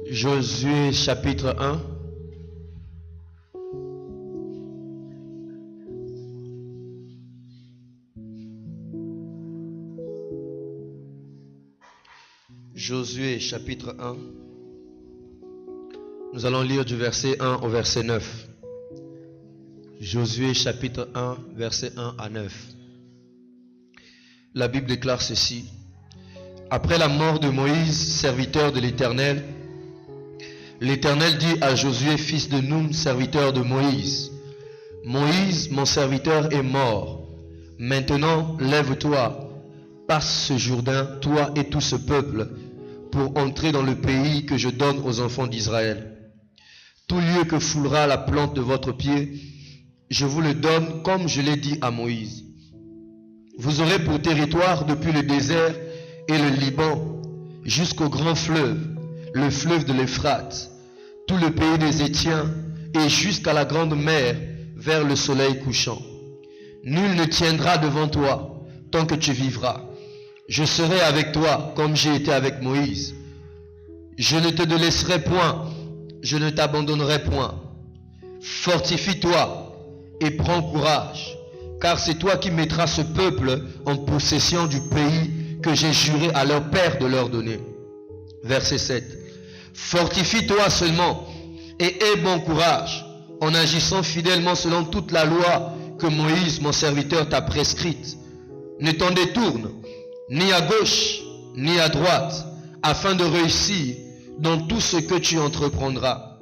Josué chapitre 1. Josué chapitre 1. Nous allons lire du verset 1 au verset 9. Josué chapitre 1, verset 1 à 9. La Bible déclare ceci. Après la mort de Moïse, serviteur de l'Éternel, l'Éternel dit à Josué, fils de Nun, serviteur de Moïse, Moïse, mon serviteur, est mort. Maintenant, lève-toi, passe ce Jourdain, toi et tout ce peuple, pour entrer dans le pays que je donne aux enfants d'Israël. Tout lieu que foulera la plante de votre pied, je vous le donne comme je l'ai dit à Moïse. Vous aurez pour territoire depuis le désert et le Liban jusqu'au grand fleuve, le fleuve de l'Euphrate, tout le pays des Étiens et jusqu'à la grande mer vers le soleil couchant. Nul ne tiendra devant toi tant que tu vivras. Je serai avec toi comme j'ai été avec Moïse. Je ne te délaisserai point, je ne t'abandonnerai point. Fortifie-toi et prends courage, car c'est toi qui mettras ce peuple en possession du pays que j'ai juré à leur père de leur donner. Verset 7. Fortifie-toi seulement et aie bon courage en agissant fidèlement selon toute la loi que Moïse, mon serviteur, t'a prescrite. Ne t'en détourne ni à gauche ni à droite, afin de réussir dans tout ce que tu entreprendras.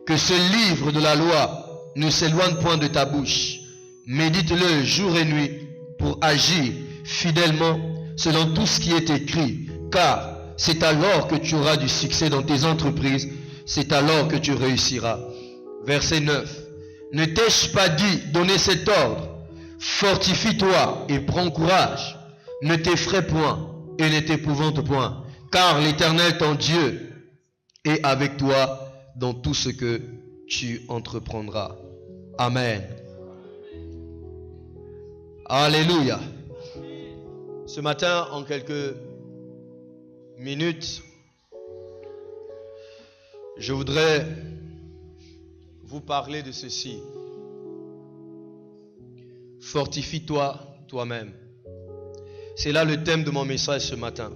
Que ce livre de la loi ne s'éloigne point de ta bouche. Médite-le jour et nuit pour agir fidèlement selon tout ce qui est écrit, car c'est alors que tu auras du succès dans tes entreprises, c'est alors que tu réussiras. Verset 9. Ne t'ai-je pas dit, donner cet ordre? Fortifie-toi et prends courage. Ne t'effraie point et ne t'épouvante point, car l'Éternel ton Dieu est avec toi dans tout ce que tu entreprendras. Amen. Alléluia. Ce matin, en quelques minutes, je voudrais vous parler de ceci. Fortifie-toi toi-même. C'est là le thème de mon message ce matin.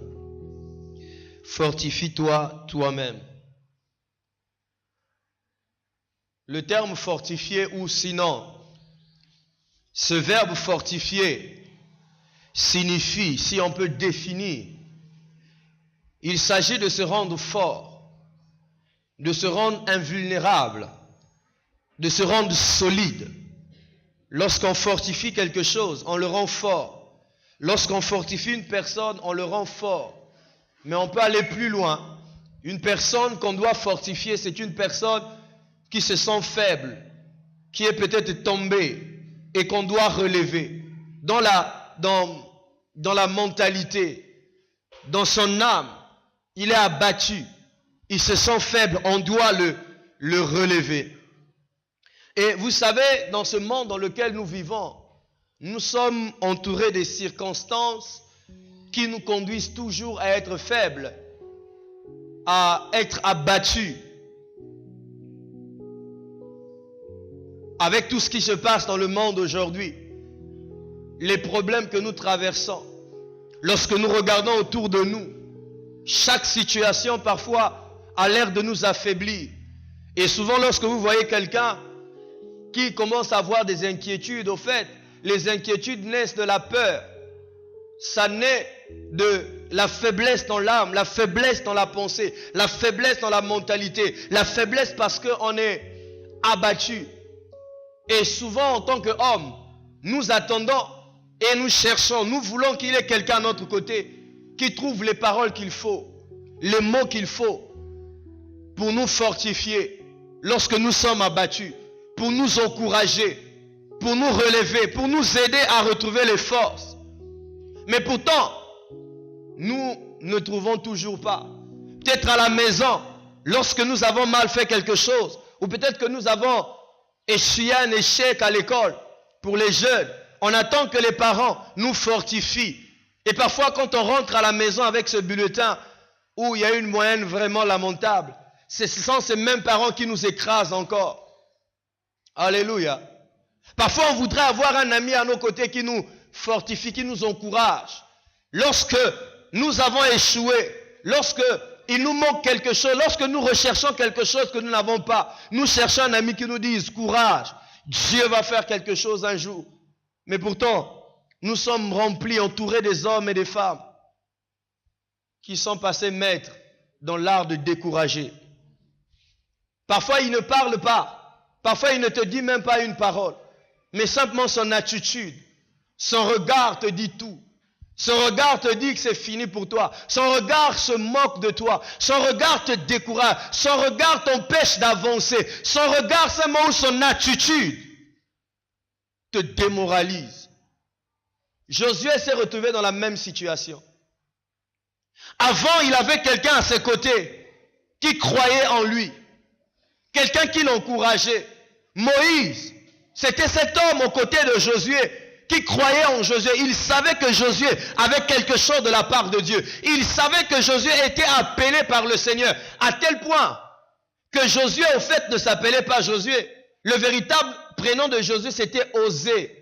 Fortifie-toi toi-même. Le terme fortifier ou sinon, ce verbe fortifier signifie, si on peut définir, il s'agit de se rendre fort, de se rendre invulnérable, de se rendre solide. Lorsqu'on fortifie quelque chose, on le rend fort. Lorsqu'on fortifie une personne, on le rend fort. Mais on peut aller plus loin. Une personne qu'on doit fortifier, c'est une personne qui se sent faible, qui est peut-être tombée et qu'on doit relever. Dans la mentalité, dans son âme, il est abattu, il se sent faible, on doit le relever. Et vous savez, dans ce monde dans lequel nous vivons, nous sommes entourés des circonstances qui nous conduisent toujours à être faibles, à être abattus. Avec tout ce qui se passe dans le monde aujourd'hui, les problèmes que nous traversons, lorsque nous regardons autour de nous, chaque situation parfois a l'air de nous affaiblir. Et souvent lorsque vous voyez quelqu'un qui commence à avoir des inquiétudes, au fait, les inquiétudes naissent de la peur. Ça naît de la faiblesse dans l'âme, la faiblesse dans la pensée, la faiblesse dans la mentalité, la faiblesse parce qu'on est abattu. Et souvent, en tant qu'hommes, nous attendons et nous cherchons, nous voulons qu'il y ait quelqu'un à notre côté qui trouve les paroles qu'il faut, les mots qu'il faut pour nous fortifier lorsque nous sommes abattus, pour nous encourager, pour nous relever, pour nous aider à retrouver les forces. Mais pourtant, nous ne trouvons toujours pas. Peut-être à la maison, lorsque nous avons mal fait quelque chose, ou peut-être que nous avons échoué un échec à l'école. Pour les jeunes, on attend que les parents nous fortifient. Et parfois, quand on rentre à la maison avec ce bulletin où il y a une moyenne vraiment lamentable, ce sont ces mêmes parents qui nous écrasent encore. Alléluia. Parfois, on voudrait avoir un ami à nos côtés qui nous fortifie, qui nous encourage. Lorsque nous avons échoué, lorsque il nous manque quelque chose, lorsque nous recherchons quelque chose que nous n'avons pas, nous cherchons un ami qui nous dise, courage, Dieu va faire quelque chose un jour. Mais pourtant, nous sommes remplis, entourés des hommes et des femmes qui sont passés maîtres dans l'art de décourager. Parfois, il ne parle pas. Parfois, il ne te dit même pas une parole. Mais simplement son attitude, son regard te dit tout. Son regard te dit que c'est fini pour toi. Son regard se moque de toi. Son regard te décourage. Son regard t'empêche d'avancer. Son regard, simplement, son attitude te démoralise. Josué s'est retrouvé dans la même situation. Avant, il avait quelqu'un à ses côtés qui croyait en lui. Quelqu'un qui l'encourageait. Moïse, c'était cet homme aux côtés de Josué qui croyait en Josué. Il savait que Josué avait quelque chose de la part de Dieu. Il savait que Josué était appelé par le Seigneur. À tel point que Josué, au fait, ne s'appelait pas Josué. Le véritable prénom de Josué, c'était Osée.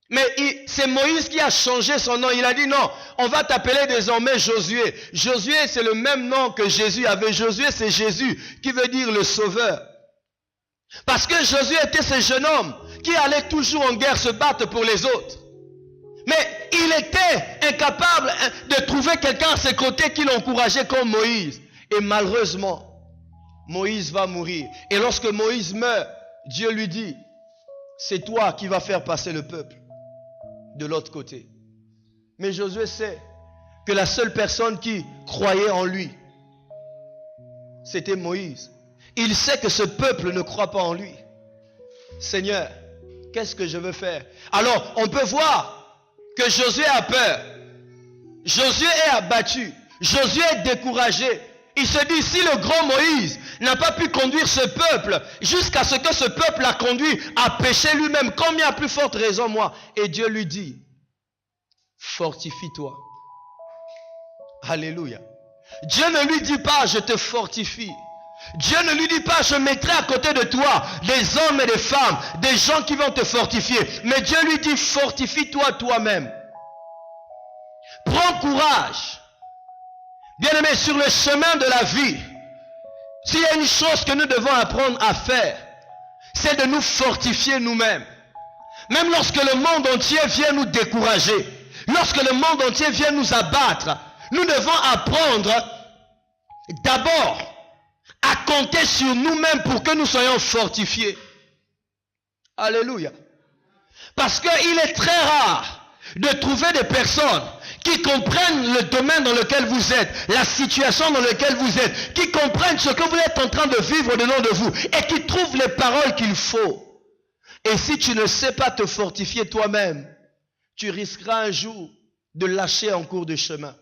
Mais c'est Moïse qui a changé son nom. Il a dit non, on va t'appeler désormais Josué. Josué, c'est le même nom que Jésus avait. Josué, c'est Jésus, qui veut dire le sauveur. Parce que Josué était ce jeune homme qui allait toujours en guerre se battre pour les autres. Mais il était incapable de trouver quelqu'un à ses côtés qui l'encourageait comme Moïse. Et malheureusement, Moïse va mourir. Et lorsque Moïse meurt, Dieu lui dit, c'est toi qui vas faire passer le peuple de l'autre côté. Mais Josué sait que la seule personne qui croyait en lui, c'était Moïse. Il sait que ce peuple ne croit pas en lui. Seigneur, qu'est-ce que je veux faire? Alors, on peut voir que Josué a peur. Josué est abattu. Josué est découragé. Il se dit, si le grand Moïse n'a pas pu conduire ce peuple jusqu'à ce que ce peuple a conduit à pécher lui-même, combien plus forte raison moi? Et Dieu lui dit, fortifie-toi. Alléluia. Dieu ne lui dit pas, je te fortifie. Dieu ne lui dit pas, je mettrai à côté de toi des hommes et des femmes, des gens qui vont te fortifier. Mais Dieu lui dit, fortifie-toi toi-même. Prends courage. Bien-aimés, sur le chemin de la vie, s'il y a une chose que nous devons apprendre à faire, c'est de nous fortifier nous-mêmes. Même lorsque le monde entier vient nous décourager, lorsque le monde entier vient nous abattre, nous devons apprendre d'abord à compter sur nous-mêmes pour que nous soyons fortifiés. Alléluia. Parce qu'il est très rare de trouver des personnes qui comprennent le domaine dans lequel vous êtes, la situation dans laquelle vous êtes, qui comprennent ce que vous êtes en train de vivre au-dedans de vous et qui trouvent les paroles qu'il faut. Et si tu ne sais pas te fortifier toi-même, tu risqueras un jour de lâcher en cours de chemin.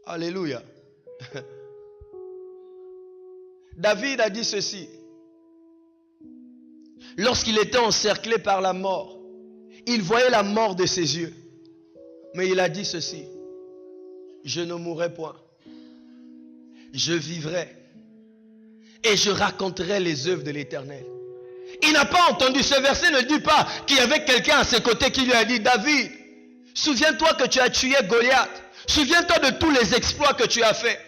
Alléluia. David a dit ceci. Lorsqu'il était encerclé par la mort, il voyait la mort de ses yeux. Mais il a dit ceci. Je ne mourrai point. Je vivrai. Et je raconterai les œuvres de l'Éternel. Il n'a pas entendu ce verset, ne dit pas qu'il y avait quelqu'un à ses côtés qui lui a dit, David, souviens-toi que tu as tué Goliath. Souviens-toi de tous les exploits que tu as faits.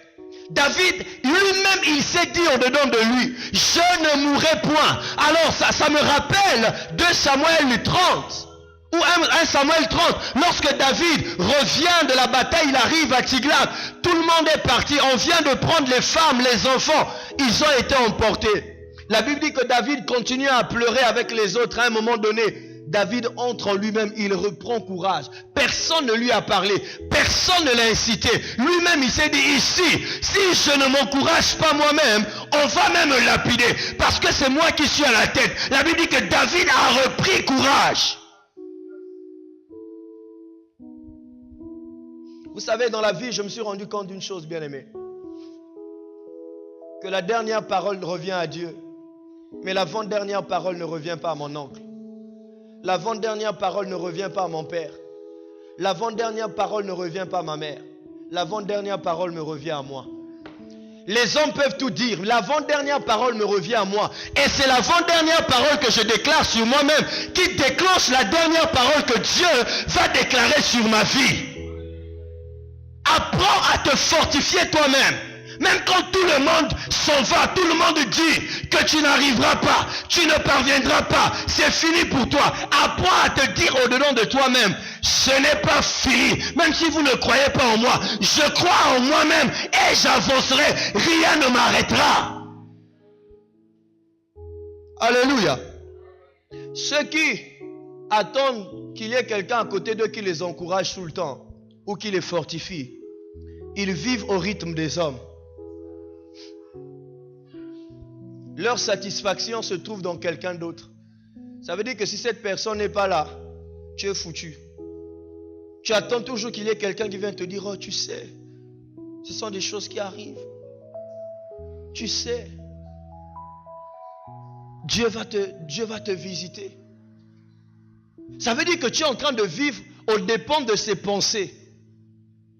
David, lui-même, il s'est dit au-dedans de lui, je ne mourrai point. Alors, ça me rappelle 2 Samuel 30, ou 1 Samuel 30, lorsque David revient de la bataille, il arrive à Tiglath, tout le monde est parti, on vient de prendre les femmes, les enfants, ils ont été emportés. La Bible dit que David continue à pleurer avec les autres. À un moment donné, David entre en lui-même, il reprend courage. Personne ne lui a parlé, personne ne l'a incité. Lui-même, il s'est dit, ici, si je ne m'encourage pas moi-même, on va même me lapider, parce que c'est moi qui suis à la tête. La Bible dit que David a repris courage. Vous savez, dans la vie, je me suis rendu compte d'une chose, bien-aimé, que la dernière parole revient à Dieu, mais l'avant-dernière parole ne revient pas à mon oncle. L'avant-dernière parole ne revient pas à mon père. L'avant-dernière parole ne revient pas à ma mère. L'avant-dernière parole me revient à moi. Les hommes peuvent tout dire. L'avant-dernière parole me revient à moi. Et c'est l'avant-dernière parole que je déclare sur moi-même qui déclenche la dernière parole que Dieu va déclarer sur ma vie. Apprends à te fortifier toi-même. Même quand tout le monde s'en va, tout le monde dit que tu n'arriveras pas, tu ne parviendras pas, c'est fini pour toi. Apprends à te dire au-dedans de toi-même, ce n'est pas fini. Même si vous ne croyez pas en moi, je crois en moi-même et j'avancerai. Rien ne m'arrêtera. Alléluia. Ceux qui attendent qu'il y ait quelqu'un à côté d'eux qui les encourage tout le temps ou qui les fortifie, ils vivent au rythme des hommes. Leur satisfaction se trouve dans quelqu'un d'autre. Ça veut dire que si cette personne n'est pas là, tu es foutu. Tu attends toujours qu'il y ait quelqu'un qui vienne te dire, oh tu sais, ce sont des choses qui arrivent. Tu sais, Dieu va te visiter. Ça veut dire que tu es en train de vivre aux dépens de ses pensées.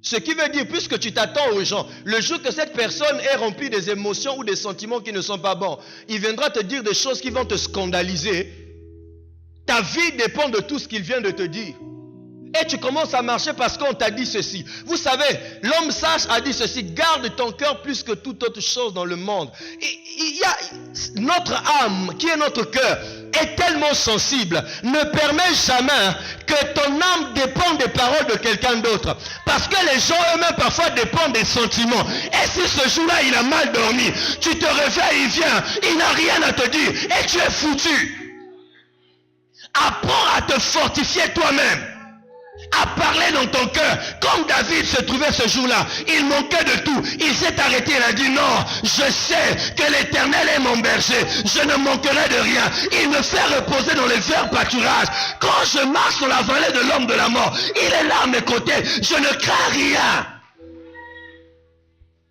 Ce qui veut dire, puisque tu t'attends aux gens, le jour que cette personne est remplie des émotions ou des sentiments qui ne sont pas bons, il viendra te dire des choses qui vont te scandaliser. Ta vie dépend de tout ce qu'il vient de te dire. Et tu commences à marcher parce qu'on t'a dit ceci. Vous savez, l'homme sage a dit ceci, garde ton cœur plus que toute autre chose dans le monde. Il y a notre âme, qui est notre cœur, est tellement sensible, ne permet jamais que ton âme dépende des paroles de quelqu'un d'autre. Parce que les gens eux-mêmes parfois dépendent des sentiments. Et si ce jour-là il a mal dormi, tu te réveilles, il vient, il n'a rien à te dire et tu es foutu. Apprends à te fortifier toi-même. À parler dans ton cœur, comme David se trouvait ce jour-là, il manquait de tout, il s'est arrêté, il a dit non, je sais que l'Éternel est mon berger, je ne manquerai de rien, il me fait reposer dans les verts pâturages, quand je marche sur la vallée de l'homme de la mort, il est là à mes côtés, je ne crains rien.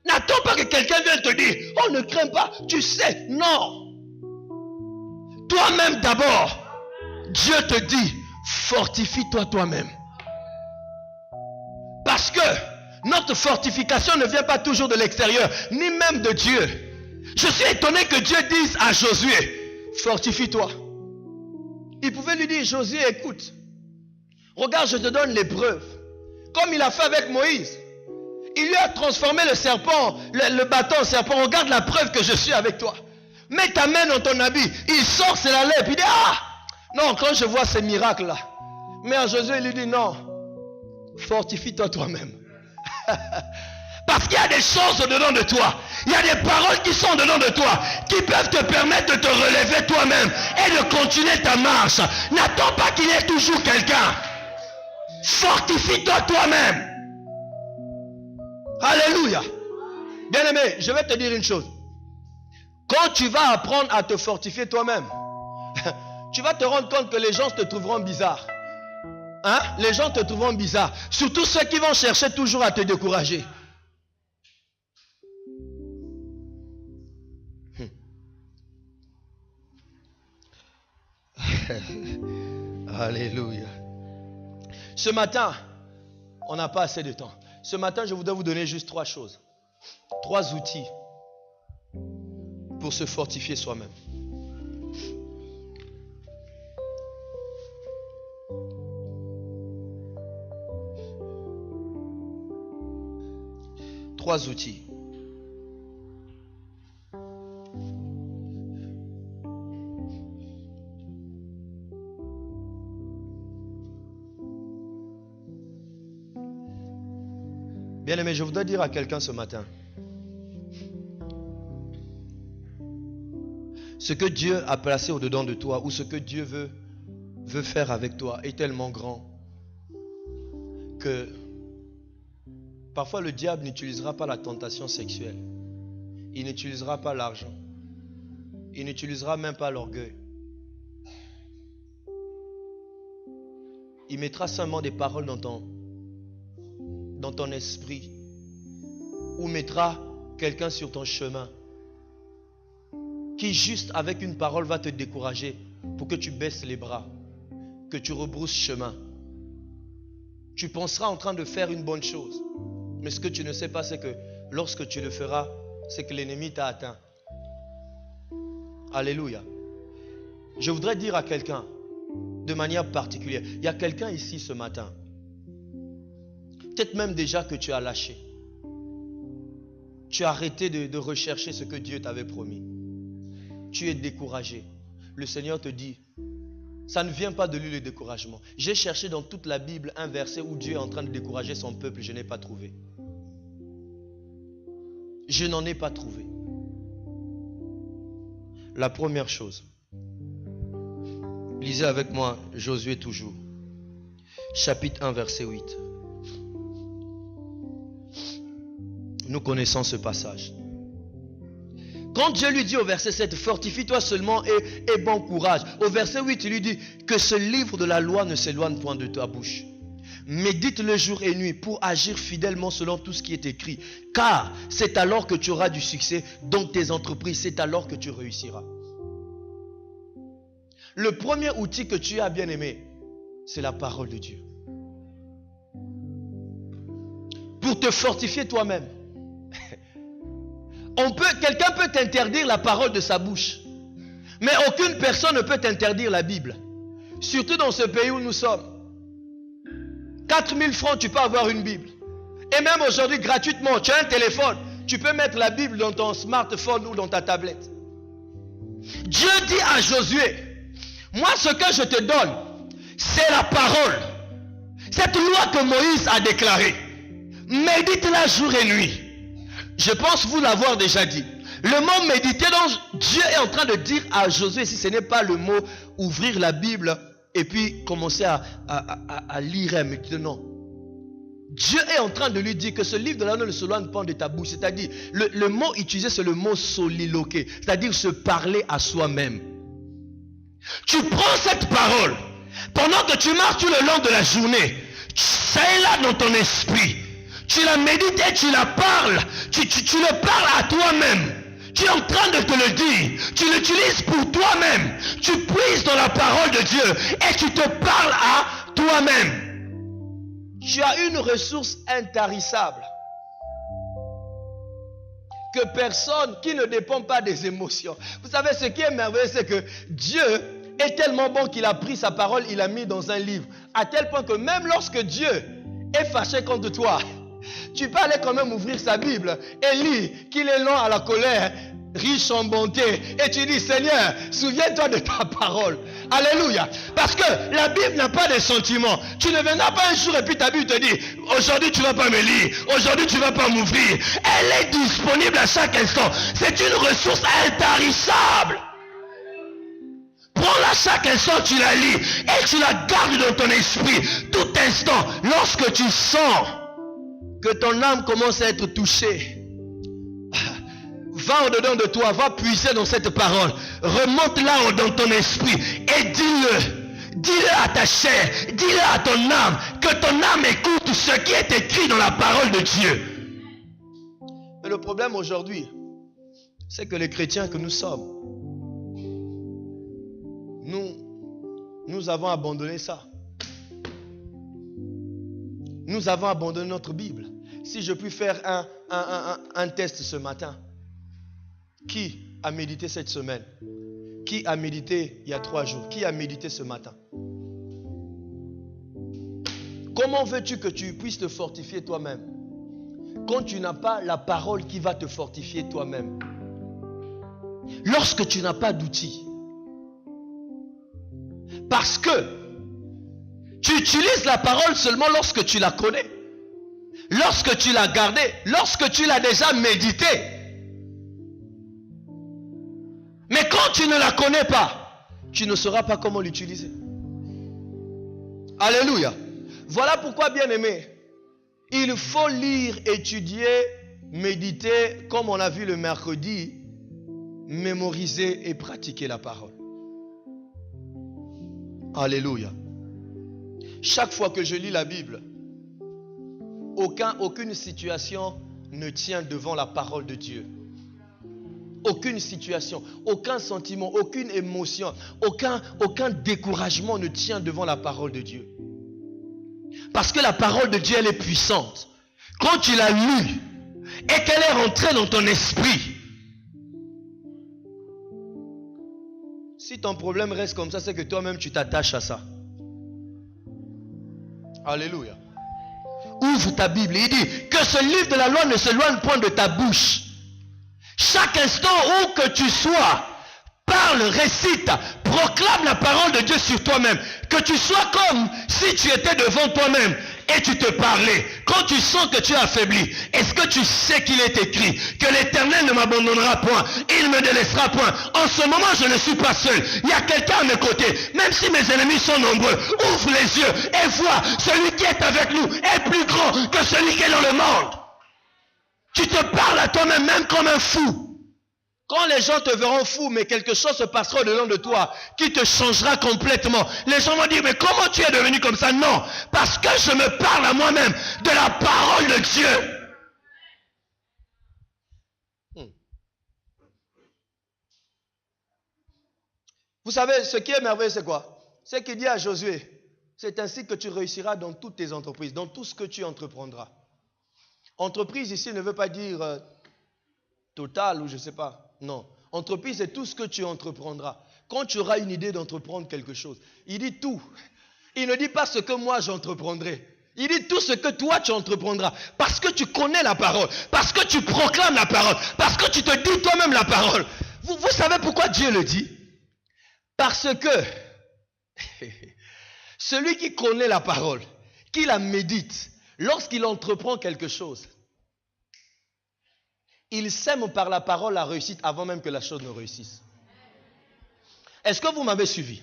N'attends pas que quelqu'un vienne te dire, oh ne crains pas, tu sais, non. Toi-même d'abord, Dieu te dit, fortifie-toi toi-même. Parce que notre fortification ne vient pas toujours de l'extérieur, ni même de Dieu. Je suis étonné que Dieu dise à Josué, fortifie-toi. Il pouvait lui dire, Josué, écoute, regarde, je te donne l'épreuve. Comme il a fait avec Moïse. Il lui a transformé le serpent, le bâton en serpent. Regarde la preuve que je suis avec toi. Mets ta main dans ton habit. Il sort, c'est la lèpre. Il dit, ah, non, quand je vois ces miracles-là. Mais à Josué, il lui dit, non. Fortifie-toi toi-même. Parce qu'il y a des choses au-dedans de toi. Il y a des paroles qui sont au-dedans de toi, qui peuvent te permettre de te relever toi-même et de continuer ta marche. N'attends pas qu'il y ait toujours quelqu'un. Fortifie-toi toi-même. Alléluia. Bien-aimé, je vais te dire une chose. Quand tu vas apprendre à te fortifier toi-même, tu vas te rendre compte que les gens te trouveront bizarre. Hein? Les gens te trouveront bizarre. Surtout ceux qui vont chercher toujours à te décourager. Alléluia. Ce matin, on n'a pas assez de temps. Ce matin, je voudrais vous donner juste 3 choses. 3 outils pour se fortifier soi-même. Trois outils. Bien-aimé, je voudrais dire à quelqu'un ce matin, ce que Dieu a placé au-dedans de toi ou ce que Dieu veut faire avec toi est tellement grand que parfois le diable n'utilisera pas la tentation sexuelle. Il n'utilisera pas l'argent. Il n'utilisera même pas l'orgueil. Il mettra seulement des paroles dans ton esprit. Ou mettra quelqu'un sur ton chemin qui juste avec une parole va te décourager pour que tu baisses les bras, que tu rebrousses chemin. Tu penseras en train de faire une bonne chose. Mais ce que tu ne sais pas, c'est que lorsque tu le feras, c'est que l'ennemi t'a atteint. Alléluia. Je voudrais dire à quelqu'un, de manière particulière, il y a quelqu'un ici ce matin, peut-être même déjà que tu as lâché. Tu as arrêté de rechercher ce que Dieu t'avait promis. Tu es découragé. Le Seigneur te dit, ça ne vient pas de lui le découragement. J'ai cherché dans toute la Bible un verset où Dieu est en train de décourager son peuple, je n'ai pas trouvé. Je n'en ai pas trouvé. La première chose, lisez avec moi Josué toujours, chapitre 1, verset 8. Nous connaissons ce passage. Quand Dieu lui dit au verset 7, fortifie-toi seulement et bon courage. Au verset 8, il lui dit que ce livre de la loi ne s'éloigne point de ta bouche. Médite-le jour et nuit pour agir fidèlement selon tout ce qui est écrit. Car c'est alors que tu auras du succès dans tes entreprises. C'est alors que tu réussiras. Le premier outil que tu as bien aimé, c'est la parole de Dieu. Pour te fortifier toi-même. Quelqu'un peut t'interdire la parole de sa bouche. Mais aucune personne ne peut t'interdire la Bible. Surtout dans ce pays où nous sommes. 4000 francs, tu peux avoir une Bible. Et même aujourd'hui, gratuitement, tu as un téléphone. Tu peux mettre la Bible dans ton smartphone ou dans ta tablette. Dieu dit à Josué, moi ce que je te donne, c'est la parole. Cette loi que Moïse a déclarée. Médite-la jour et nuit. Je pense vous l'avoir déjà dit. Le mot méditer, donc Dieu est en train de dire à Josué, si ce n'est pas le mot ouvrir la Bible et puis commencer à lire et méditer, non. Dieu est en train de lui dire que ce livre de la loi ne se loigne pas de ta bouche. C'est-à-dire, le mot utilisé, c'est le mot soliloquer, c'est-à-dire se parler à soi-même. Tu prends cette parole, pendant que tu marches tout le long de la journée, ça est là dans ton esprit. Tu la médites et tu la parles. Tu le parles à toi-même. Tu es en train de te le dire. Tu l'utilises pour toi-même. Tu puises dans la parole de Dieu et tu te parles à toi-même. Tu as une ressource intarissable que personne qui ne dépend pas des émotions. Vous savez, ce qui est merveilleux, c'est que Dieu est tellement bon qu'il a pris sa parole, il l'a mis dans un livre. À tel point que même lorsque Dieu est fâché contre toi, tu peux aller quand même ouvrir sa Bible et lire qu'il est lent à la colère, riche en bonté. Et tu dis, Seigneur, souviens-toi de ta parole. Alléluia. Parce que la Bible n'a pas de sentiments. Tu ne viendras pas un jour et puis ta Bible te dit, aujourd'hui tu ne vas pas me lire, aujourd'hui tu ne vas pas m'ouvrir. Elle est disponible à chaque instant. C'est une ressource intarissable. Prends-la chaque instant, tu la lis et tu la gardes dans ton esprit. Tout instant, lorsque tu sens que ton âme commence à être touchée, va au-dedans de toi, va puiser dans cette parole, remonte là dans ton esprit et dis-le à ta chair, dis-le à ton âme, que ton âme écoute ce qui est écrit dans la parole de Dieu. Mais le problème aujourd'hui, c'est que les chrétiens que nous sommes, nous avons abandonné ça. Nous avons abandonné notre Bible. Si je puis faire un test ce matin, qui a médité cette semaine? Qui a médité il y a 3 jours? Qui a médité ce matin? Comment veux-tu que tu puisses te fortifier toi-même quand tu n'as pas la parole qui va te fortifier toi-même? Lorsque tu n'as pas d'outils. Parce que tu utilises la parole seulement lorsque tu la connais, lorsque tu l'as gardée, lorsque tu l'as déjà méditée. Mais quand tu ne la connais pas, tu ne sauras pas comment l'utiliser. Alléluia. Voilà pourquoi, bien-aimé, il faut lire, étudier, méditer, comme on a vu le mercredi, mémoriser et pratiquer la parole. Alléluia. Chaque fois que je lis la Bible, aucune situation ne tient devant la parole de Dieu. Aucune situation, aucun sentiment, aucune émotion, aucun découragement ne tient devant la parole de Dieu. Parce que la parole de Dieu, elle est puissante. Quand tu l'as lue et qu'elle est rentrée dans ton esprit. Si ton problème reste comme ça, c'est que toi-même tu t'attaches à ça. Alléluia. Ouvre ta Bible. Il dit que ce livre de la loi ne s'éloigne point de ta bouche. Chaque instant où que tu sois, parle, récite, proclame la parole de Dieu sur toi-même. Que tu sois comme si tu étais devant toi-même et tu te parlais. Quand tu sens que tu es affaibli, est-ce que tu sais qu'il est écrit que l'Éternel ne m'abandonnera point, il ne me délaissera point. En ce moment, je ne suis pas seul. Il y a quelqu'un à mes côtés. Même si mes ennemis sont nombreux, ouvre les yeux et vois, celui qui est avec nous est plus grand que celui qui est dans le monde. Tu te parles à toi-même, même comme un fou. Quand les gens te verront fou, mais quelque chose se passera au-dedans de toi qui te changera complètement. Les gens vont dire, mais comment tu es devenu comme ça? Non, parce que je me parle à moi-même de la parole de Dieu. Vous savez, ce qui est merveilleux, c'est quoi? C'est qu'il dit à Josué, c'est ainsi que tu réussiras dans toutes tes entreprises, dans tout ce que tu entreprendras. Entreprise ici ne veut pas dire total ou je ne sais pas. Non. Entreprise, c'est tout ce que tu entreprendras. Quand tu auras une idée d'entreprendre quelque chose, il dit tout. Il ne dit pas ce que moi j'entreprendrai. Il dit tout ce que toi tu entreprendras. Parce que tu connais la parole. Parce que tu proclames la parole. Parce que tu te dis toi-même la parole. Vous savez pourquoi Dieu le dit? Parce que celui qui connaît la parole, qui la médite, lorsqu'il entreprend quelque chose, il sème par la parole la réussite avant même que la chose ne réussisse. Est-ce que vous m'avez suivi?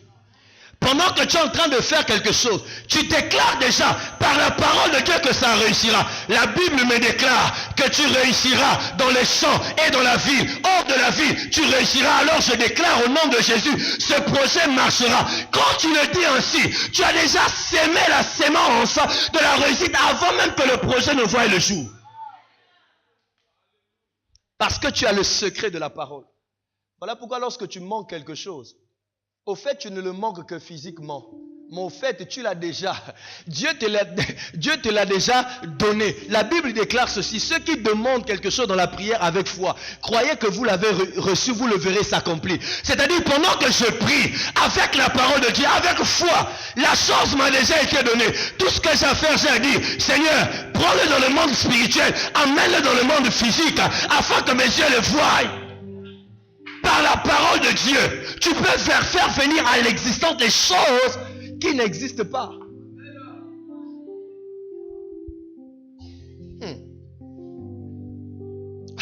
Pendant que tu es en train de faire quelque chose, tu déclares déjà par la parole de Dieu que ça réussira. La Bible me déclare que tu réussiras dans les champs et dans la ville. Hors de la ville, tu réussiras. Alors je déclare au nom de Jésus, ce projet marchera. Quand tu le dis ainsi, tu as déjà sémé la sémence de la réussite avant même que le projet ne voie le jour. Parce que tu as le secret de la parole. Voilà pourquoi lorsque tu manques quelque chose, au fait, tu ne le manques que physiquement. Mais au fait, tu l'as déjà. Dieu te l'a déjà donné. La Bible déclare ceci. Ceux qui demandent quelque chose dans la prière avec foi, croyez que vous l'avez reçu, vous le verrez s'accomplir. C'est-à-dire, pendant que je prie avec la parole de Dieu, avec foi, la chose m'a déjà été donnée. Tout ce que j'ai à faire, j'ai dit, Seigneur, prends-le dans le monde spirituel, amène-le dans le monde physique, afin que mes yeux le voient. Par la parole de Dieu, tu peux faire venir à l'existence des choses qui n'existent pas.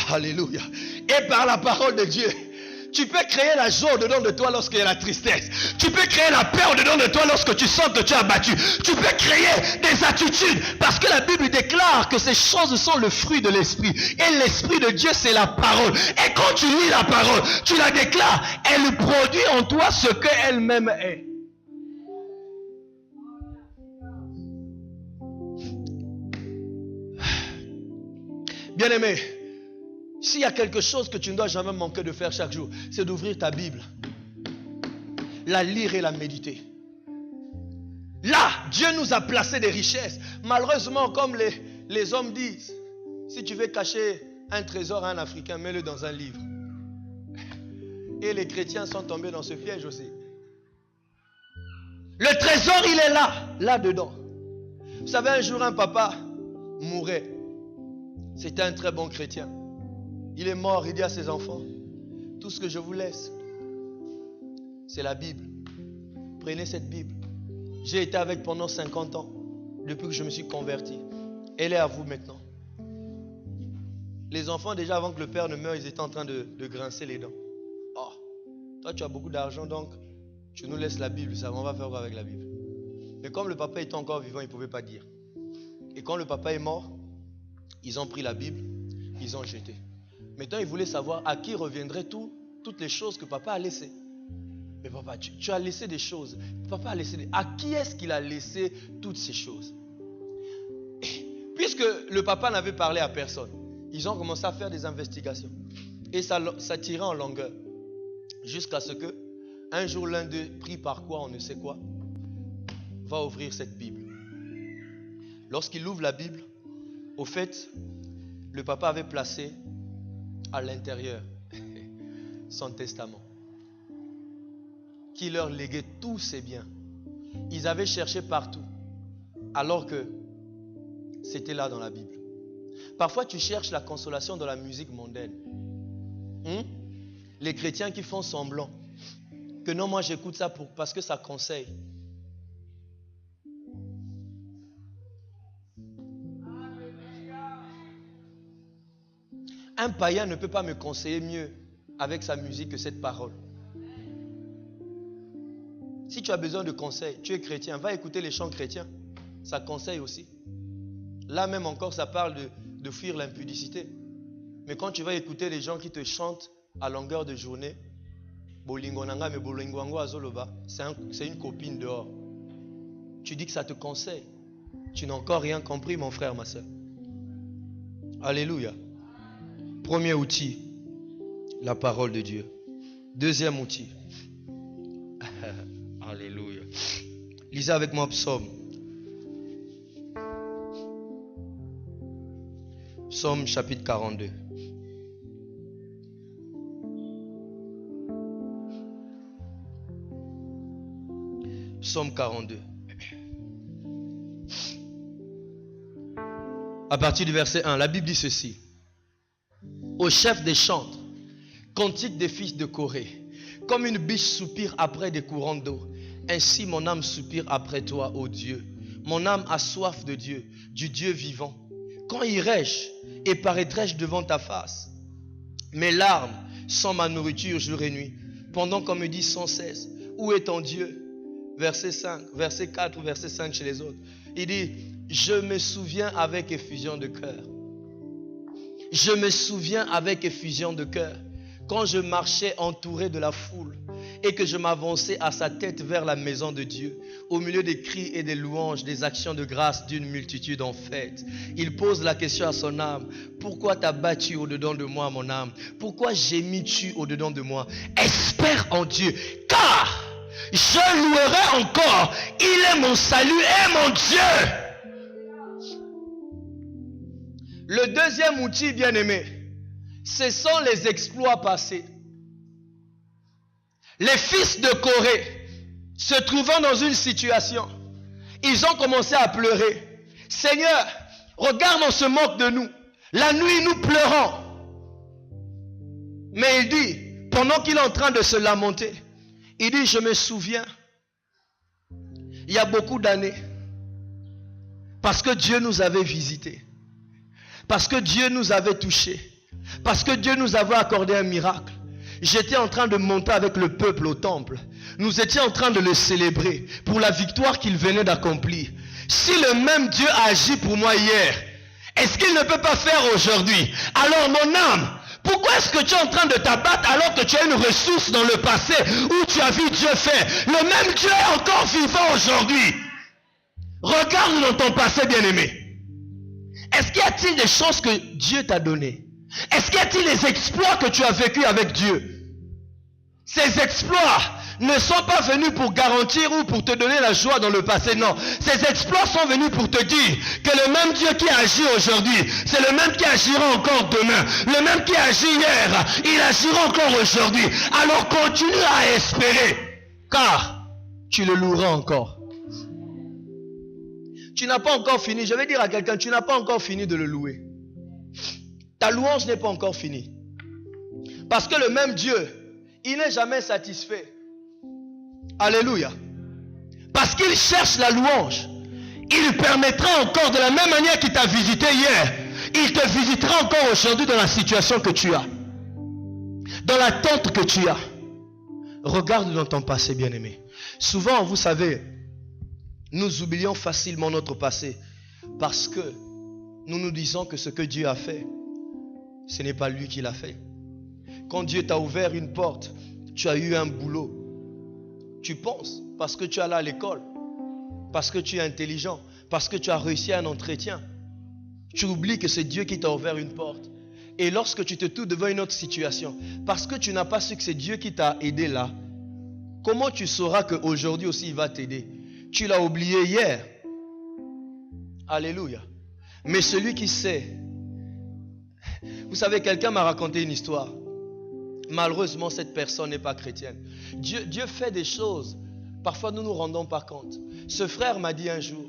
Alléluia. Et par la parole de Dieu, tu peux créer la joie au-dedans de toi lorsqu'il y a la tristesse. Tu peux créer la paix au-dedans de toi lorsque tu sens que tu es abattu. Tu peux créer des attitudes parce que la Bible déclare que ces choses sont le fruit de l'esprit. Et l'esprit de Dieu, c'est la parole. Et quand tu lis la parole, tu la déclares. Elle produit en toi ce qu'elle-même est. Bien-aimé, s'il y a quelque chose que tu ne dois jamais manquer de faire chaque jour, c'est d'ouvrir ta Bible, la lire et la méditer. Là, Dieu nous a placé des richesses. Malheureusement, comme les hommes disent, si tu veux cacher un trésor à un Africain, mets-le dans un livre. Et les chrétiens sont tombés dans ce piège aussi. Le trésor, il est là, là-dedans. Vous savez, un jour, un papa mourait. C'était un très bon chrétien. Il est mort, il dit à ses enfants, tout ce que je vous laisse, c'est la Bible. Prenez cette Bible. J'ai été avec pendant 50 ans, depuis que je me suis converti. Elle est à vous maintenant. Les enfants, déjà avant que le père ne meure, ils étaient en train de grincer les dents. Oh, toi tu as beaucoup d'argent, donc tu nous laisses la Bible, ça on va faire quoi avec la Bible? Mais comme le papa était encore vivant, il ne pouvait pas dire. Et quand le papa est mort, ils ont pris la Bible, ils ont jeté. Maintenant, ils voulaient savoir à qui reviendraient toutes les choses que papa a laissées. Mais papa, tu as laissé des choses. Papa a laissé à qui est-ce qu'il a laissé toutes ces choses? Puisque le papa n'avait parlé à personne, ils ont commencé à faire des investigations. Et ça tirait en longueur. Jusqu'à ce que, un jour, l'un d'eux, pris par quoi, on ne sait quoi, va ouvrir cette Bible. Lorsqu'il ouvre la Bible, au fait, le papa avait placé à l'intérieur son testament, qui leur léguait tous ses biens. Ils avaient cherché partout, alors que c'était là dans la Bible. Parfois, tu cherches la consolation dans la musique mondaine. Les chrétiens qui font semblant que non, moi j'écoute ça parce que ça conseille. Un païen ne peut pas me conseiller mieux avec sa musique que cette parole. Si tu as besoin de conseils, tu es chrétien, va écouter les chants chrétiens. Ça conseille aussi. Là même encore, ça parle de fuir l'impudicité. Mais quand tu vas écouter les gens qui te chantent à longueur de journée, c'est une copine dehors. Tu dis que ça te conseille. Tu n'as encore rien compris, mon frère, ma soeur. Alléluia. Premier outil, la parole de Dieu. Deuxième outil. Alléluia. Lisez avec moi Psaume. Psaume chapitre 42. Psaume 42. À partir du verset 1, la Bible dit ceci. Au chef des chantres, cantique des fils de Corée, comme une biche soupire après des courants d'eau, ainsi mon âme soupire après toi, ô Dieu. Mon âme a soif de Dieu, du Dieu vivant. Quand irai-je et paraîtrai-je devant ta face? Mes larmes sont ma nourriture jour et nuit, pendant qu'on me dit sans cesse, où est ton Dieu? Verset 5, verset 4 ou verset 5 chez les autres. Il dit, je me souviens avec effusion de cœur. Je me souviens avec effusion de cœur, quand je marchais entouré de la foule et que je m'avançais à sa tête vers la maison de Dieu, au milieu des cris et des louanges, des actions de grâce d'une multitude en fête. Il pose la question à son âme, pourquoi t'as battu au-dedans de moi, mon âme? Pourquoi gémis-tu au-dedans de moi? Espère en Dieu, car je louerai encore, il est mon salut et mon Dieu. Le deuxième outil, bien-aimé, ce sont les exploits passés. Les fils de Corée, se trouvant dans une situation, ils ont commencé à pleurer. Seigneur, regarde, on se moque de nous. La nuit, nous pleurons. Mais il dit, pendant qu'il est en train de se lamenter, il dit, je me souviens, il y a beaucoup d'années, parce que Dieu nous avait visités. Parce que Dieu nous avait touchés. Parce que Dieu nous avait accordé un miracle. J'étais en train de monter avec le peuple au temple. Nous étions en train de le célébrer pour la victoire qu'il venait d'accomplir. Si le même Dieu a agi pour moi hier, est-ce qu'il ne peut pas faire aujourd'hui? Alors mon âme, pourquoi est-ce que tu es en train de t'abattre alors que tu as une ressource dans le passé où tu as vu Dieu faire? Le même Dieu est encore vivant aujourd'hui. Regarde dans ton passé, bien-aimé. Est-ce qu'il y a-t-il des chances que Dieu t'a données? Est-ce qu'il y a-t-il des exploits que tu as vécu avec Dieu? Ces exploits ne sont pas venus pour garantir ou pour te donner la joie dans le passé, non. Ces exploits sont venus pour te dire que le même Dieu qui agit aujourd'hui, c'est le même qui agira encore demain. Le même qui agit hier, il agira encore aujourd'hui. Alors continue à espérer, car tu le loueras encore. Tu n'as pas encore fini. Je vais dire à quelqu'un, tu n'as pas encore fini de le louer. Ta louange n'est pas encore finie. Parce que le même Dieu, il n'est jamais satisfait. Alléluia. Parce qu'il cherche la louange. Il permettra encore, de la même manière qu'il t'a visité hier, il te visitera encore aujourd'hui dans la situation que tu as. Dans l'attente que tu as. Regarde dans ton passé, bien-aimé. Souvent, vous savez, nous oublions facilement notre passé parce que nous nous disons que ce que Dieu a fait, ce n'est pas lui qui l'a fait. Quand Dieu t'a ouvert une porte, tu as eu un boulot. Tu penses, parce que tu es allé à l'école, parce que tu es intelligent, parce que tu as réussi un entretien, tu oublies que c'est Dieu qui t'a ouvert une porte. Et lorsque tu te trouves devant une autre situation, parce que tu n'as pas su que c'est Dieu qui t'a aidé là, comment tu sauras qu'aujourd'hui aussi il va t'aider? Tu l'as oublié hier. Alléluia. Mais celui qui sait Vous savez, quelqu'un m'a raconté une histoire. Malheureusement, cette personne n'est pas chrétienne. Dieu fait des choses. Parfois, nous ne nous rendons pas compte. Ce frère m'a dit un jour,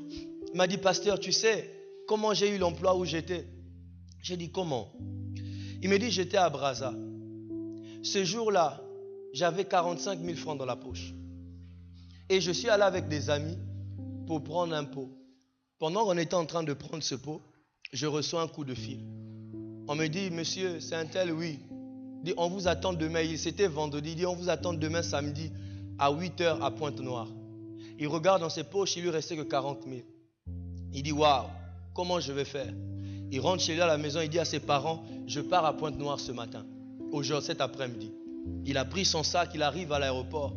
il m'a dit, pasteur, tu sais comment j'ai eu l'emploi où j'étais? J'ai dit, comment? Il me dit, j'étais à Brazza. Ce jour-là, j'avais 45 000 francs dans la poche. Et je suis allé avec des amis pour prendre un pot. Pendant qu'on était en train de prendre ce pot, je reçois un coup de fil. On me dit, monsieur, c'est un tel, oui. Il dit, on vous attend demain. C'était vendredi. Il dit, on vous attend demain samedi à 8h à Pointe-Noire. Il regarde dans ses poches, il lui restait que 40 000. Il dit, waouh, comment je vais faire? Il rentre chez lui à la maison, il dit à ses parents, je pars à Pointe-Noire ce matin, aujourd'hui, cet après-midi. Il a pris son sac, il arrive à l'aéroport,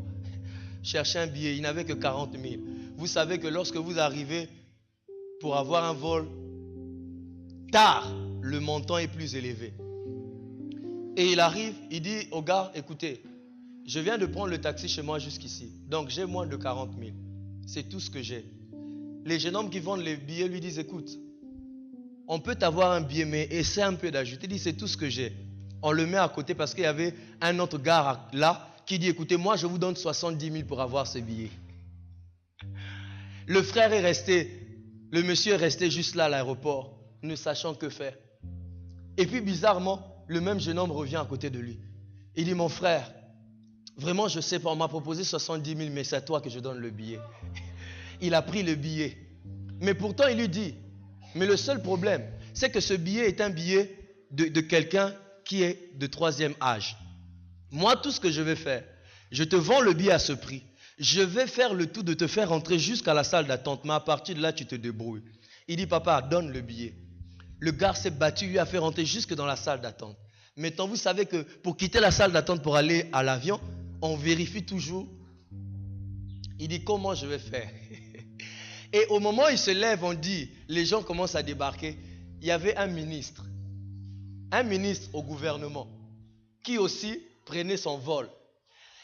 chercher un billet, il n'avait que 40 000. Vous savez que lorsque vous arrivez pour avoir un vol tard, le montant est plus élevé. Et il arrive, il dit au gars, écoutez, je viens de prendre le taxi chez moi jusqu'ici, donc j'ai moins de 40 000. C'est tout ce que j'ai. Les jeunes hommes qui vendent les billets lui disent, écoute, on peut t'avoir un billet, mais essaie un peu d'ajouter. Il dit, c'est tout ce que j'ai. On le met à côté parce qu'il y avait un autre gars là qui dit, écoutez, moi je vous donne 70 000 pour avoir ce billet. Le frère est resté, le monsieur est resté juste là à l'aéroport, ne sachant que faire. Et puis bizarrement, le même jeune homme revient à côté de lui. Il dit, mon frère, vraiment je sais pas, on m'a proposé 70 000, mais c'est à toi que je donne le billet. Il a pris le billet. Mais pourtant il lui dit, mais le seul problème, c'est que ce billet est un billet de quelqu'un qui est de 3e âge. Moi, tout ce que je vais faire, je te vends le billet à ce prix. Je vais faire le tout de te faire rentrer jusqu'à la salle d'attente, mais à partir de là, tu te débrouilles. Il dit, papa, donne le billet. Le gars s'est battu, lui a fait rentrer jusque dans la salle d'attente. Maintenant, vous savez que pour quitter la salle d'attente pour aller à l'avion, on vérifie toujours. Il dit, comment je vais faire? Et au moment où il se lève, on dit, les gens commencent à débarquer. Il y avait un ministre au gouvernement, qui aussi prenait son vol.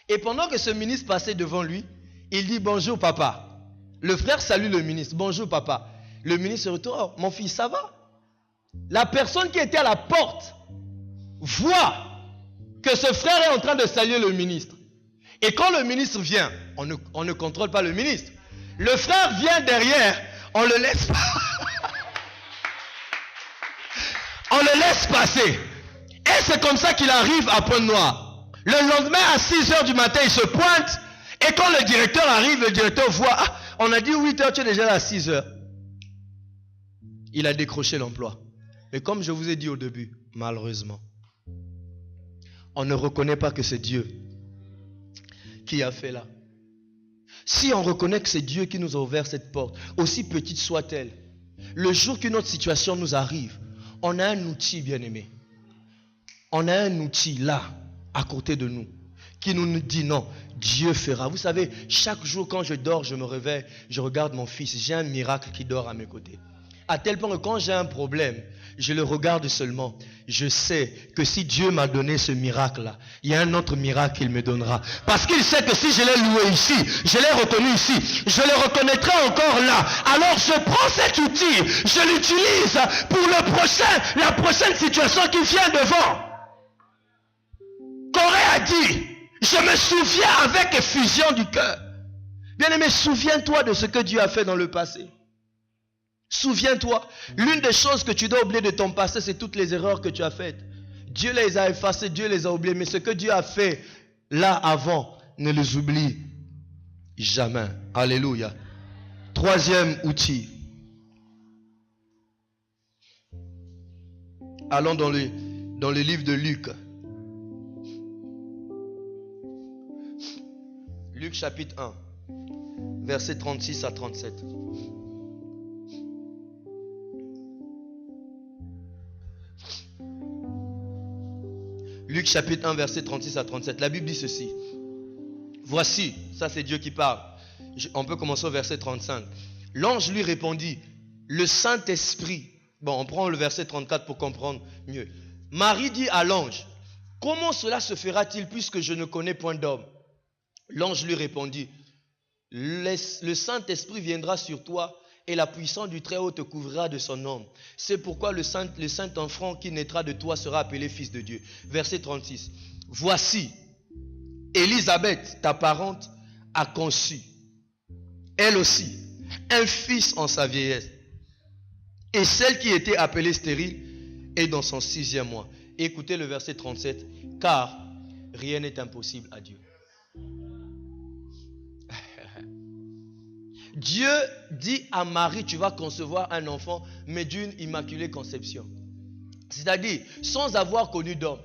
Et pendant que ce ministre passait devant lui, il dit, bonjour papa. Le frère salue le ministre, bonjour papa. Le ministre se retourne, oh, mon fils, ça va? La personne qui était à la porte voit que ce frère est en train de saluer le ministre. Et quand le ministre vient, on ne contrôle pas le ministre. Le frère vient derrière, on le laisse pas. On le laisse passer. Et c'est comme ça qu'il arrive à Pointe-Noire. Le lendemain, à 6h du matin, il se pointe. Et quand le directeur arrive, le directeur voit, ah, on a dit 8h, tu es déjà là à 6h. Il a décroché l'emploi. Mais comme je vous ai dit au début, malheureusement, on ne reconnaît pas que c'est Dieu qui a fait là. Si on reconnaît que c'est Dieu qui nous a ouvert cette porte, aussi petite soit-elle, le jour qu'une autre situation nous arrive, on a un outil, bien-aimé. On a un outil là, à côté de nous, qui nous dit non, Dieu fera. Vous savez, chaque jour quand je dors, je me réveille, je regarde mon fils, j'ai un miracle qui dort à mes côtés. À tel point que quand j'ai un problème, je le regarde seulement. Je sais que si Dieu m'a donné ce miracle-là, il y a un autre miracle qu'il me donnera. Parce qu'il sait que si je l'ai loué ici, je l'ai reconnu ici, je le reconnaîtrai encore là. Alors je prends cet outil, je l'utilise pour la prochaine situation qui vient devant. Corée a dit, je me souviens avec effusion du cœur. Bien-aimé, souviens-toi de ce que Dieu a fait dans le passé. Souviens-toi, l'une des choses que tu dois oublier de ton passé, c'est toutes les erreurs que tu as faites. Dieu les a effacées, Dieu les a oubliées, mais ce que Dieu a fait là avant, ne les oublie jamais. Alléluia. Troisième outil. Allons dans le livre de Luc. Luc chapitre 1, versets 36 à 37. Luc chapitre 1, verset 36 à 37. La Bible dit ceci. Voici, ça c'est Dieu qui parle. On peut commencer au verset 35. L'ange lui répondit, le Saint-Esprit. Bon, on prend le verset 34 pour comprendre mieux. Marie dit à l'ange, comment cela se fera-t-il puisque je ne connais point d'homme? L'ange lui répondit, le Saint-Esprit viendra sur toi et la puissance du Très-Haut te couvrira de son ombre. C'est pourquoi le saint enfant qui naîtra de toi sera appelé fils de Dieu. Verset 36. Voici, Élisabeth, ta parente, a conçu, elle aussi, un fils en sa vieillesse. Et celle qui était appelée stérile est dans son 6e mois. Écoutez le verset 37. Car rien n'est impossible à Dieu. Dieu dit à Marie, tu vas concevoir un enfant, mais d'une immaculée conception. C'est-à-dire, sans avoir connu d'homme.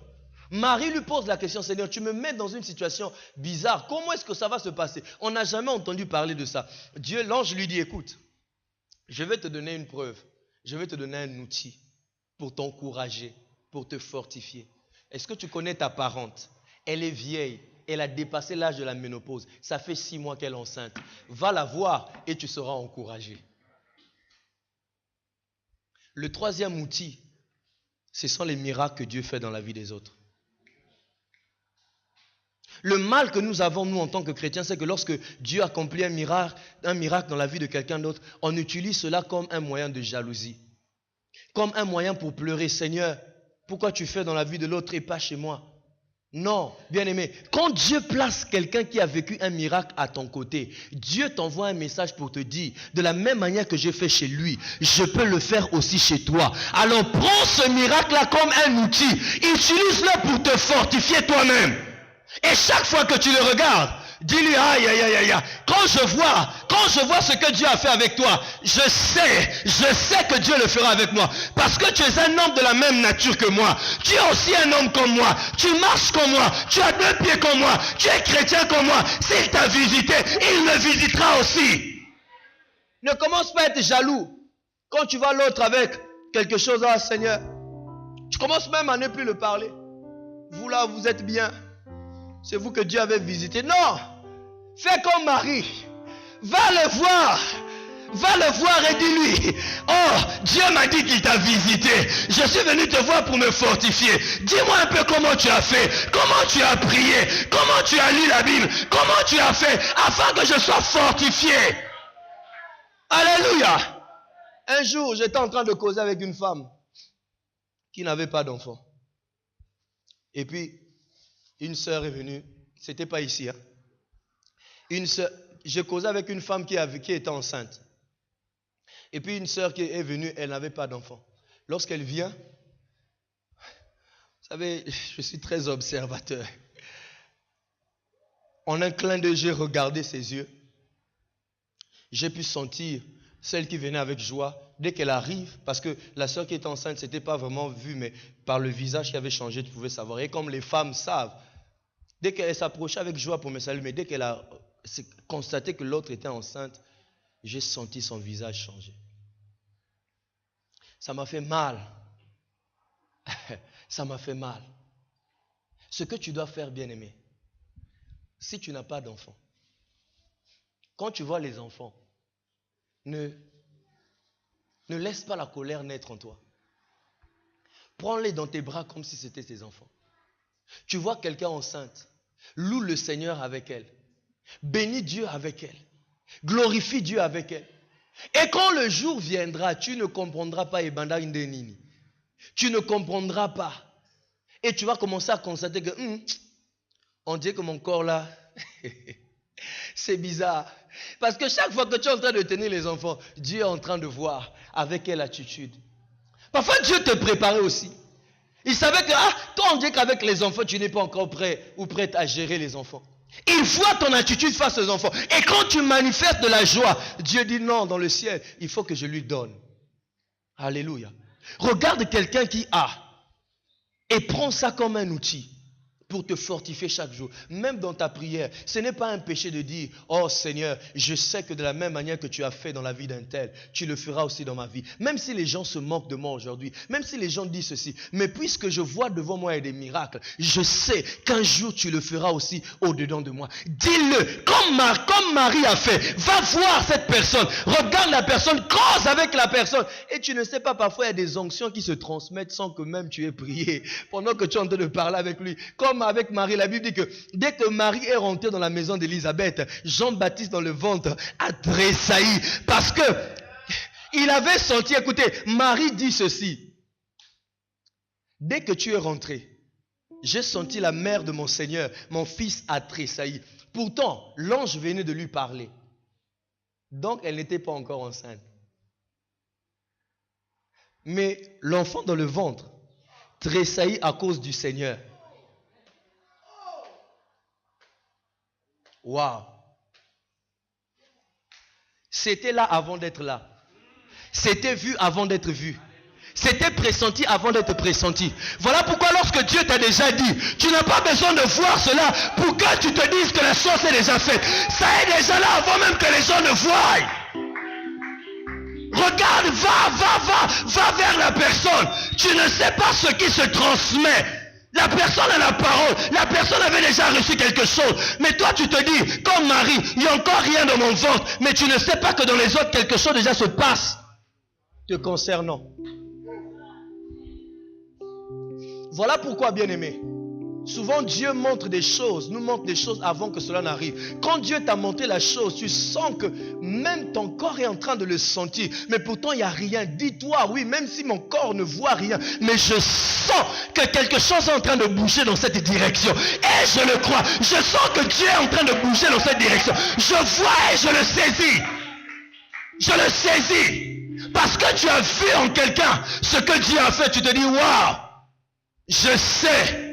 Marie lui pose la question, Seigneur, tu me mets dans une situation bizarre. Comment est-ce que ça va se passer? On n'a jamais entendu parler de ça. Dieu, l'ange lui dit, écoute, je vais te donner une preuve. Je vais te donner un outil pour t'encourager, pour te fortifier. Est-ce que tu connais ta parente? Elle est vieille. Elle a dépassé l'âge de la ménopause. Ça fait 6 mois qu'elle est enceinte. Va la voir et tu seras encouragé. Le 3e outil, ce sont les miracles que Dieu fait dans la vie des autres. Le mal que nous avons, nous, en tant que chrétiens, c'est que lorsque Dieu accomplit un miracle dans la vie de quelqu'un d'autre, on utilise cela comme un moyen de jalousie. Comme un moyen pour pleurer. Seigneur, pourquoi tu fais dans la vie de l'autre et pas chez moi? Non, bien-aimé, quand Dieu place quelqu'un qui a vécu un miracle à ton côté, Dieu t'envoie un message pour te dire, de la même manière que j'ai fait chez lui, je peux le faire aussi chez toi. Alors prends ce miracle-là comme un outil, utilise-le pour te fortifier toi-même. Et chaque fois que tu le regardes, dis-lui, aïe, aïe, aïe, aïe, quand je vois ce que Dieu a fait avec toi, je sais que Dieu le fera avec moi. Parce que tu es un homme de la même nature que moi. Tu es aussi un homme comme moi. Tu marches comme moi. Tu as 2 pieds comme moi. Tu es chrétien comme moi. S'il t'a visité, il le visitera aussi. Ne commence pas à être jaloux. Quand tu vois l'autre avec quelque chose, ah Seigneur, tu commences même à ne plus le parler. Vous là, vous êtes bien. C'est vous que Dieu avait visité. Non! Fais comme Marie. Va le voir. Va le voir et dis-lui, oh, Dieu m'a dit qu'il t'a visité. Je suis venu te voir pour me fortifier. Dis-moi un peu comment tu as fait. Comment tu as prié. Comment tu as lu la Bible. Comment tu as fait afin que je sois fortifié. Alléluia. Un jour, j'étais en train de causer avec une femme qui n'avait pas d'enfant. Et puis, une sœur est venue, c'était pas ici, hein. Une sœur, je causais avec une femme qui était enceinte. Et puis une sœur qui est venue, elle n'avait pas d'enfant. Lorsqu'elle vient, vous savez, je suis très observateur. En un clin d'œil, j'ai regardé ses yeux. J'ai pu sentir celle qui venait avec joie. Dès qu'elle arrive, parce que la sœur qui était enceinte, c'était pas vraiment vu, mais par le visage qui avait changé, tu pouvais savoir. Et comme les femmes savent, dès qu'elle s'approchait avec joie pour me saluer, mais dès qu'elle a constaté que l'autre était enceinte, j'ai senti son visage changer. Ça m'a fait mal. Ça m'a fait mal. Ce que tu dois faire, bien-aimé, si tu n'as pas d'enfant, quand tu vois les enfants, ne laisse pas la colère naître en toi. Prends-les dans tes bras comme si c'était tes enfants. Tu vois quelqu'un enceinte, loue le Seigneur avec elle. Bénis Dieu avec elle. Glorifie Dieu avec elle. Et quand le jour viendra, tu ne comprendras pas Ebanda Indenini. Tu ne comprendras pas. Et tu vas commencer à constater que on dirait que mon corps là, c'est bizarre. Parce que chaque fois que tu es en train de tenir les enfants, Dieu est en train de voir avec quelle attitude. Parfois Dieu te préparait aussi. Il savait que toi on dit qu'avec les enfants, tu n'es pas encore prêt ou prête à gérer les enfants. Il voit ton attitude face aux enfants. Et quand tu manifestes de la joie, Dieu dit non, dans le ciel, il faut que je lui donne. Alléluia. Regarde quelqu'un qui a et prends ça comme un outil pour te fortifier chaque jour. Même dans ta prière, ce n'est pas un péché de dire, oh Seigneur, je sais que de la même manière que tu as fait dans la vie d'un tel, tu le feras aussi dans ma vie. Même si les gens se moquent de moi aujourd'hui, même si les gens disent ceci, mais puisque je vois devant moi des miracles, je sais qu'un jour tu le feras aussi au-dedans de moi. Dis-le, comme Marie a fait. Va voir cette personne, regarde la personne, cause avec la personne. Et tu ne sais pas, parfois il y a des onctions qui se transmettent sans que même tu aies prié, pendant que tu es en train de parler avec lui. Comme avec Marie, la Bible dit que dès que Marie est rentrée dans la maison d'Élisabeth, Jean-Baptiste dans le ventre a tressailli parce que il avait senti, écoutez, Marie dit ceci. Dès que tu es rentré, j'ai senti la mère de mon Seigneur, mon fils a tressailli. Pourtant, l'ange venait de lui parler. Donc, elle n'était pas encore enceinte. Mais l'enfant dans le ventre tressaillit à cause du Seigneur. Waouh! C'était là avant d'être là. C'était vu avant d'être vu. C'était pressenti avant d'être pressenti. Voilà pourquoi lorsque Dieu t'a déjà dit, tu n'as pas besoin de voir cela pour que tu te dises que la chose est déjà faite. Ça est déjà là avant même que les gens ne voient. Regarde, va vers la personne. Tu ne sais pas ce qui se transmet. La personne a la parole. La personne avait déjà reçu quelque chose. Mais toi, tu te dis, comme Marie, il n'y a encore rien dans mon ventre. Mais tu ne sais pas que dans les autres, quelque chose déjà se passe te concernant. Voilà pourquoi, bien-aimé, souvent Dieu montre des choses, nous montre des choses avant que cela n'arrive. Quand Dieu t'a montré la chose, tu sens que même ton corps est en train de le sentir. Mais pourtant, il n'y a rien. Dis-toi, oui, même si mon corps ne voit rien, mais je sens que quelque chose est en train de bouger dans cette direction. Et je le crois. Je sens que Dieu est en train de bouger dans cette direction. Je vois et je le saisis. Je le saisis. Parce que tu as vu en quelqu'un ce que Dieu a fait. Tu te dis, waouh, je sais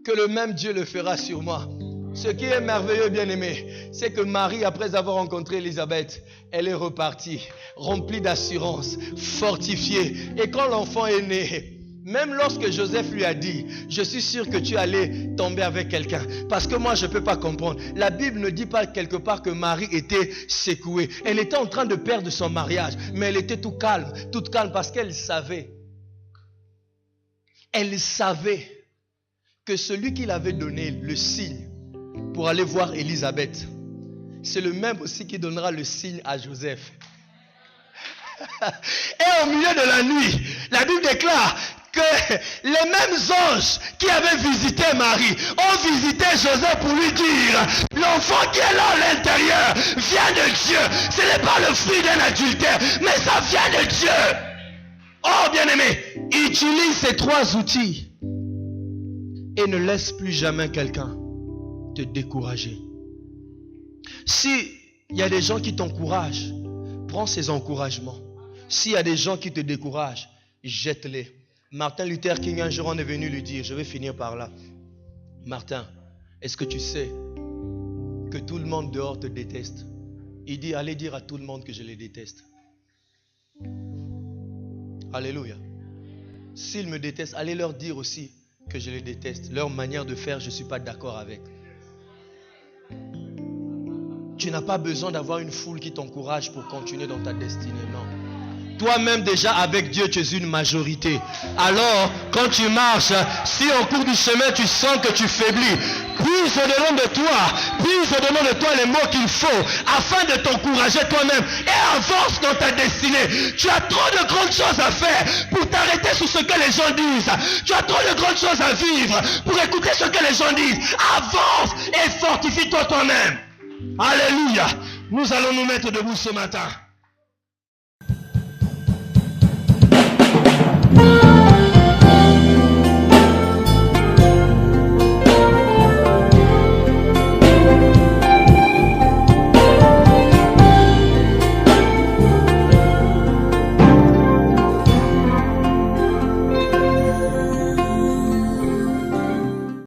que le même Dieu le fera sur moi. Ce qui est merveilleux, bien-aimé, c'est que Marie, après avoir rencontré Élisabeth, elle est repartie, remplie d'assurance, fortifiée. Et quand l'enfant est né, même lorsque Joseph lui a dit, je suis sûr que tu allais tomber avec quelqu'un. Parce que moi, je ne peux pas comprendre. La Bible ne dit pas quelque part que Marie était secouée. Elle était en train de perdre son mariage, mais elle était toute calme parce qu'elle savait. Elle savait que celui qui l'avait donné le signe pour aller voir Élisabeth, c'est le même aussi qui donnera le signe à Joseph. Et au milieu de la nuit, la Bible déclare que les mêmes anges qui avaient visité Marie ont visité Joseph pour lui dire, l'enfant qui est là à l'intérieur vient de Dieu. Ce n'est pas le fruit d'un adultère, mais ça vient de Dieu. Oh bien-aimé, utilise ces trois outils et ne laisse plus jamais quelqu'un te décourager. Si il y a des gens qui t'encouragent, prends ces encouragements. S'il y a des gens qui te découragent, jette-les. Martin Luther King un jour en est venu lui dire, je vais finir par là. Martin, est-ce que tu sais que tout le monde dehors te déteste? Il dit, allez dire à tout le monde que je les déteste. Alléluia. S'ils me détestent, allez leur dire aussi que je les déteste. Leur manière de faire, je ne suis pas d'accord avec. Tu n'as pas besoin d'avoir une foule qui t'encourage pour continuer dans ta destinée, non. Toi-même déjà avec Dieu, tu es une majorité. Alors, quand tu marches, si au cours du chemin tu sens que tu faiblis, puise au-dedans de toi les mots qu'il faut afin de t'encourager toi-même et avance dans ta destinée. Tu as trop de grandes choses à faire pour t'arrêter sur ce que les gens disent. Tu as trop de grandes choses à vivre pour écouter ce que les gens disent. Avance et fortifie-toi toi-même. Alléluia. Nous allons nous mettre debout ce matin.